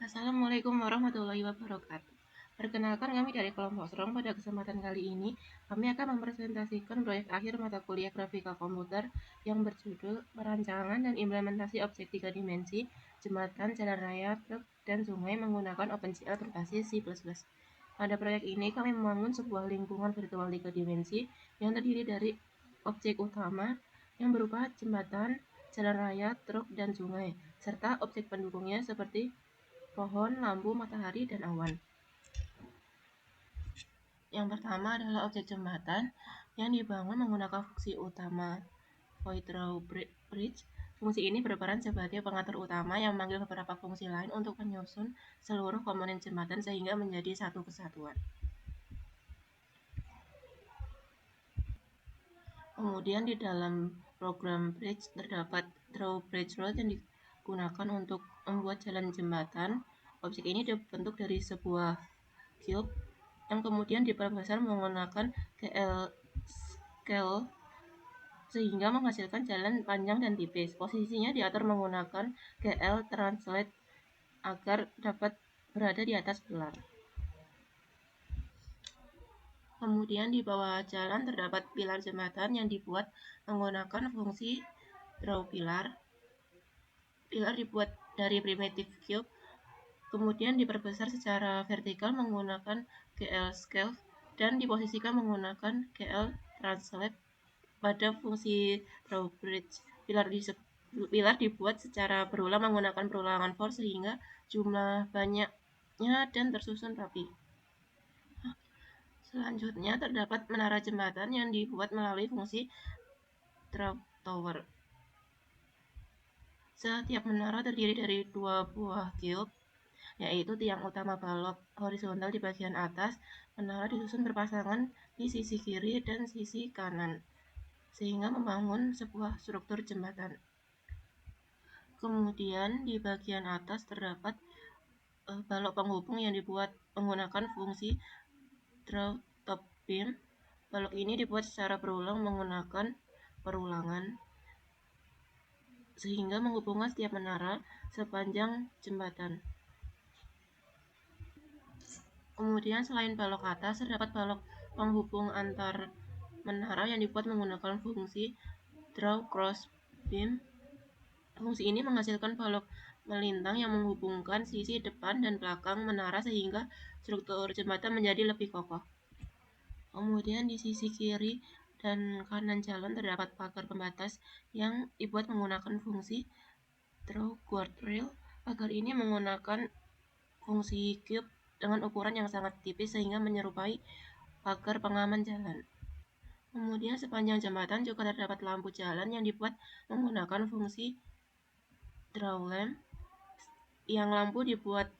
Assalamualaikum warahmatullahi wabarakatuh. Perkenalkan, kami dari kelompok Serong. Pada kesempatan kali ini, kami akan mempresentasikan proyek akhir mata kuliah Grafika Komputer yang berjudul Perancangan dan Implementasi Objek 3 Dimensi Jembatan, Jalan Raya, Truk, dan Sungai menggunakan OpenGL berbasis C++. Pada proyek ini, kami membangun sebuah lingkungan virtual 3 dimensi yang terdiri dari objek utama yang berupa jembatan, jalan raya, truk, dan sungai, serta objek pendukungnya seperti pohon, lampu, matahari, dan awan. Yang pertama adalah objek jembatan yang dibangun menggunakan fungsi utama Void Bridge. Fungsi ini berperan sebagai pengatur utama yang memanggil beberapa fungsi lain untuk menyusun seluruh komponen jembatan sehingga menjadi satu kesatuan. Kemudian di dalam program Bridge terdapat Drawbridge Road yang digunakan untuk membuat jalan jembatan. Objek ini dibentuk dari sebuah cube yang kemudian diperbesar menggunakan GL scale sehingga menghasilkan jalan panjang dan tipis. Posisinya diatur menggunakan GL translate agar dapat berada di atas pilar. Kemudian di bawah jalan terdapat pilar jembatan yang dibuat menggunakan fungsi drawPilar. Pilar dibuat dari primitive cube, kemudian diperbesar secara vertikal menggunakan GL scale dan diposisikan menggunakan GL translate pada fungsi drawbridge. Pilar dibuat secara berulang menggunakan perulangan for sehingga jumlah banyaknya dan tersusun rapi. Selanjutnya terdapat menara jembatan yang dibuat melalui fungsi drop tower. Setiap menara terdiri dari dua buah cube, yaitu tiang utama balok horizontal di bagian atas. Menara disusun berpasangan di sisi kiri dan sisi kanan, sehingga membangun sebuah struktur jembatan. Kemudian di bagian atas terdapat balok penghubung yang dibuat menggunakan fungsi draw top beam. Balok ini dibuat secara berulang menggunakan perulangan, sehingga menghubungkan setiap menara sepanjang jembatan. Kemudian selain balok atas, terdapat balok penghubung antar menara yang dibuat menggunakan fungsi draw cross beam. Fungsi ini menghasilkan balok melintang yang menghubungkan sisi depan dan belakang menara sehingga struktur jembatan menjadi lebih kokoh. Kemudian di sisi kiri dan kanan jalan terdapat pagar pembatas yang dibuat menggunakan fungsi draw guardrail. Pagar ini menggunakan fungsi cube dengan ukuran yang sangat tipis sehingga menyerupai pagar pengaman jalan. Kemudian sepanjang jembatan juga terdapat lampu jalan yang dibuat menggunakan fungsi draw lamp. Yang lampu dibuat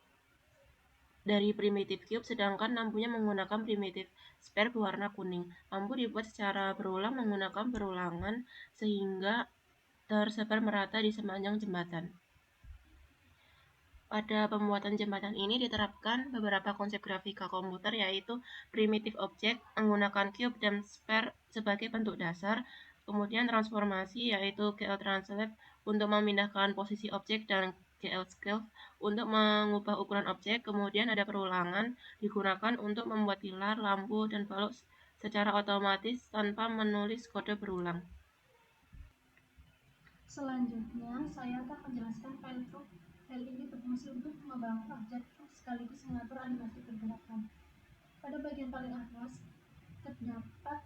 dari primitive cube, sedangkan lampunya menggunakan primitive sphere berwarna kuning. Lampu dibuat secara berulang menggunakan perulangan sehingga tersebar merata di sepanjang jembatan. Pada pembuatan jembatan ini diterapkan beberapa konsep grafika komputer, yaitu primitive object menggunakan cube dan sphere sebagai bentuk dasar, kemudian transformasi yaitu GL translate untuk memindahkan posisi objek dan GL scale untuk mengubah ukuran objek, kemudian ada perulangan digunakan untuk membuat pilar, lampu, dan balok secara otomatis tanpa menulis kode berulang. Selanjutnya, saya akan menjelaskan file truk. File ini berfungsi untuk membangun objek truk sekaligus mengatur animasi pergerakan. Pada bagian paling atas, terdapat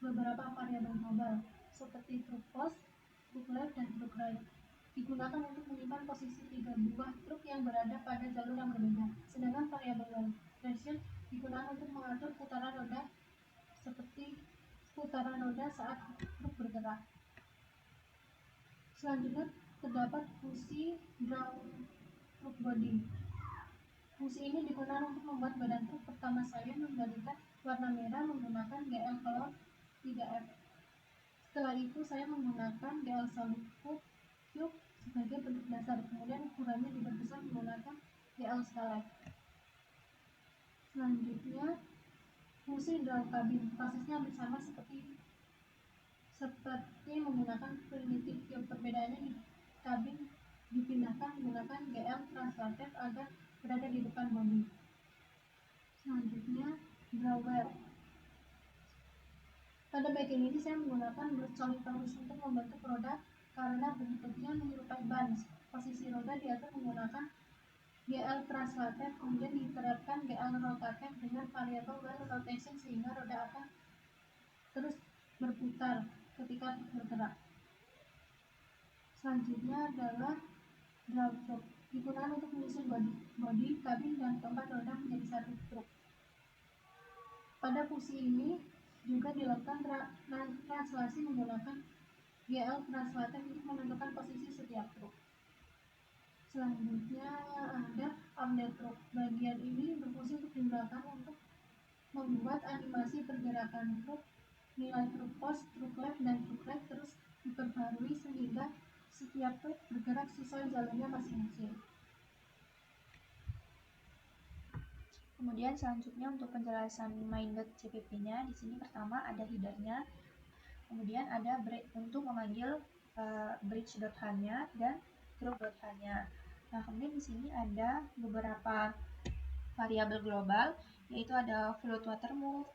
beberapa variabel global, seperti truk post, truk left, dan truk right. Digunakan untuk menyimpan posisi 3 buah truk yang berada pada jalur yang berbeda. Sedangkan variabel direction digunakan untuk mengatur putaran roda, seperti putaran roda saat truk bergerak. Selanjutnya terdapat fungsi draw truk body. Fungsi ini digunakan untuk membuat badan truk. Pertama saya memberikan warna merah menggunakan GL color 3F. Setelah itu saya menggunakan GL solid cube sebagai bentuk dasar, kemudian ukurannya diperbesar menggunakan GL scale. Selanjutnya fungsi draw cabin, prosesnya hampir sama seperti menggunakan primitive cube. Perbedaannya di kabin dipindahkan menggunakan GL translated agar berada di depan body. Selanjutnya, drawer. Pada bagian ini saya menggunakan brute solid torus untuk membentuk roda karena bentuknya menyerupai ban. Posisi roda diatur menggunakan GL translated, kemudian diterapkan GL rotated dengan variabel wheel rotation sehingga roda akan terus berputar ketika bergerak. Selanjutnya adalah draw truk, digunakan untuk menyusun bodi, kabin, dan keempat roda menjadi satu truk. Pada fungsi ini juga dilakukan translasi menggunakan GL translated untuk menentukan posisi setiap truk. Selanjutnya ada update truk. Bagian ini berfungsi untuk digunakan untuk membuat animasi pergerakan truk, nilai truk post, truk left, dan truk right terus diperbarui sehingga setiap truk bergerak sesuai jalurnya masing-masing. Kemudian selanjutnya untuk penjelasan main.cpp-nya, di sini pertama ada header-nya, kemudian ada untuk memanggil bridge.h-nya dan group.h-nya. Nah, kemudian di sini ada beberapa variabel global, yaitu ada float water move,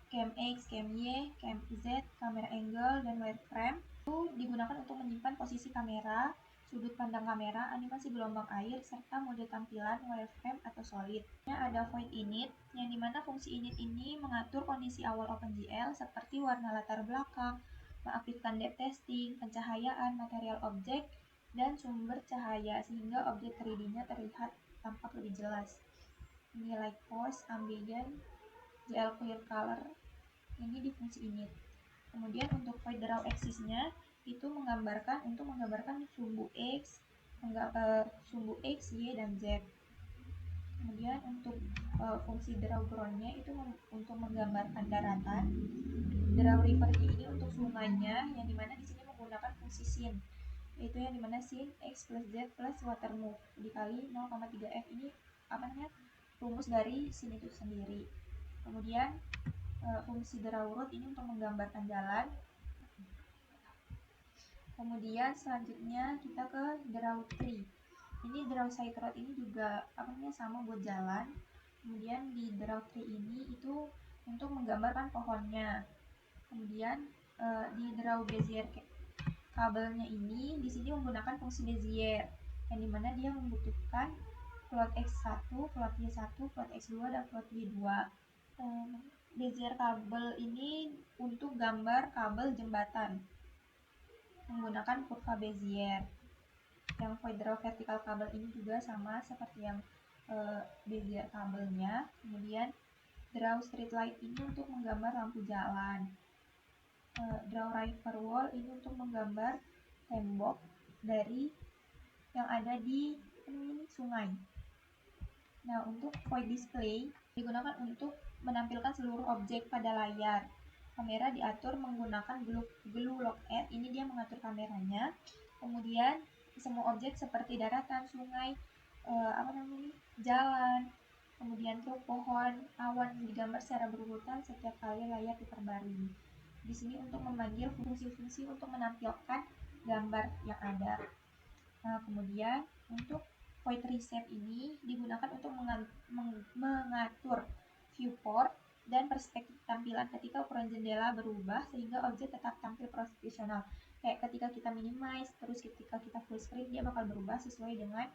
cam X, cam Y, cam Z, camera angle, dan wireframe. Itu digunakan untuk menyimpan posisi kamera, sudut pandang kamera, animasi gelombang air, serta mode tampilan wireframe atau solid. Ada void init, yang dimana fungsi init ini mengatur kondisi awal OpenGL seperti warna latar belakang, mengaktifkan depth testing, pencahayaan, material objek, dan sumber cahaya sehingga objek 3D-nya terlihat tampak lebih jelas. Ini light pose, ambient, GL clear color, ini di fungsi init. Kemudian untuk void draw axis-nya itu menggambarkan sumbu X, sumbu X, Y, dan Z. Kemudian untuk fungsi draw ground-nya itu untuk menggambarkan daratan. Draw river-nya ini untuk sungainya, yang dimana di sini menggunakan fungsi sin, yaitu yang dimana sin X plus Z plus water move dikali 0,3 F, ini rumus dari sin itu sendiri. Kemudian fungsi draw route ini untuk menggambarkan jalan. Kemudian selanjutnya kita ke draw tree. Ini draw side road ini juga sama buat jalan. Kemudian di draw tree ini itu untuk menggambarkan pohonnya. Kemudian di draw bezier kabelnya ini di sini menggunakan fungsi bezier, yang dimana dia membutuhkan float X1, float Y1, float X2, dan float Y2. Bezier kabel ini untuk gambar kabel jembatan menggunakan kurva bezier. Yang void draw vertical kabel ini juga sama seperti yang bezier kabelnya. Kemudian draw street light ini untuk menggambar lampu jalan. Draw river wall ini untuk menggambar tembok dari yang ada di sungai. Nah, untuk void display digunakan untuk menampilkan seluruh objek pada layar. Kamera diatur menggunakan glue lock add, ini dia mengatur kameranya. Kemudian semua objek seperti daratan, sungai, jalan, kemudian truk, pohon, awan digambar secara berurutan setiap kali layar diperbarui. Di sini untuk memanggil fungsi-fungsi untuk menampilkan gambar yang ada. Nah, kemudian untuk void reset ini digunakan untuk mengatur viewport dan perspektif tampilan ketika ukuran jendela berubah sehingga objek tetap tampil profesional. Kayak ketika kita minimize, terus ketika kita full screen, dia bakal berubah sesuai dengan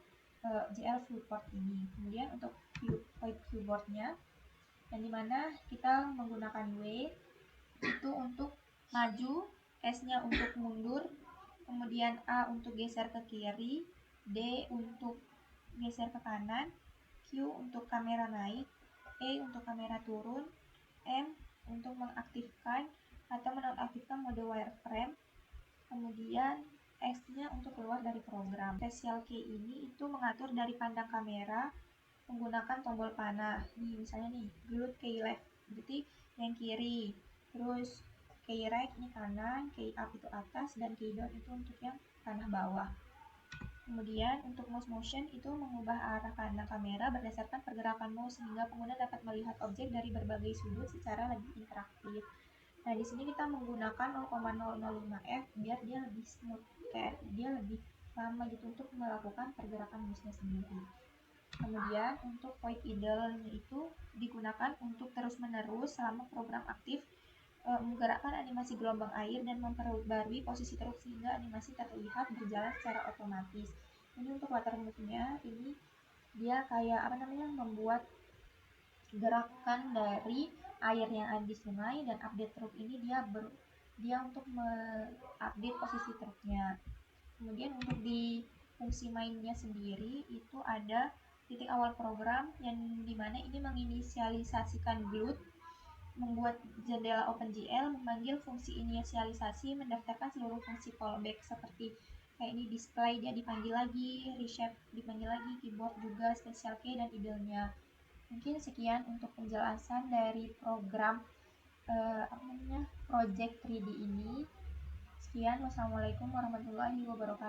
GL viewport ini. Kemudian untuk void viewport-nya, yang dimana kita menggunakan W itu untuk maju, S-nya untuk mundur, kemudian A untuk geser ke kiri, D untuk geser ke kanan, Q untuk kamera naik, E untuk kamera turun, M untuk mengaktifkan atau menonaktifkan mode wireframe, kemudian X-nya untuk keluar dari program. Special key ini itu mengatur dari pandang kamera menggunakan tombol panah. Nih misalnya nih, glued key left, berarti yang kiri. Terus key right ini kanan, key up itu atas, dan key down itu untuk yang panah bawah. Kemudian untuk mouse motion itu mengubah arah pandang kamera berdasarkan pergerakan mouse sehingga pengguna dapat melihat objek dari berbagai sudut secara lebih interaktif. Nah, di sini kita menggunakan 0,005 F biar dia lebih smooth, kayak dia lebih lama gitu untuk melakukan pergerakan mouse-nya sendiri. Kemudian untuk void idle-nya itu digunakan untuk terus-menerus selama program aktif menggerakkan animasi gelombang air dan memperbarui posisi truk sehingga animasi terlihat berjalan secara otomatis. Ini untuk water move-nya, ini dia kayak membuat gerakan dari air yang ada di sungai, dan update truk ini dia untuk mengupdate posisi truknya. Kemudian untuk di fungsi mainnya sendiri itu ada titik awal program yang dimana ini menginisialisasikan GLUT, membuat jendela OpenGL, memanggil fungsi inisialisasi, mendaftarkan seluruh fungsi callback seperti kayak ini display dia dipanggil lagi, reshape dipanggil lagi, keyboard juga, special key dan idle-nya. Mungkin sekian untuk penjelasan dari program project 3D ini. Sekian, wassalamualaikum warahmatullahi wabarakatuh.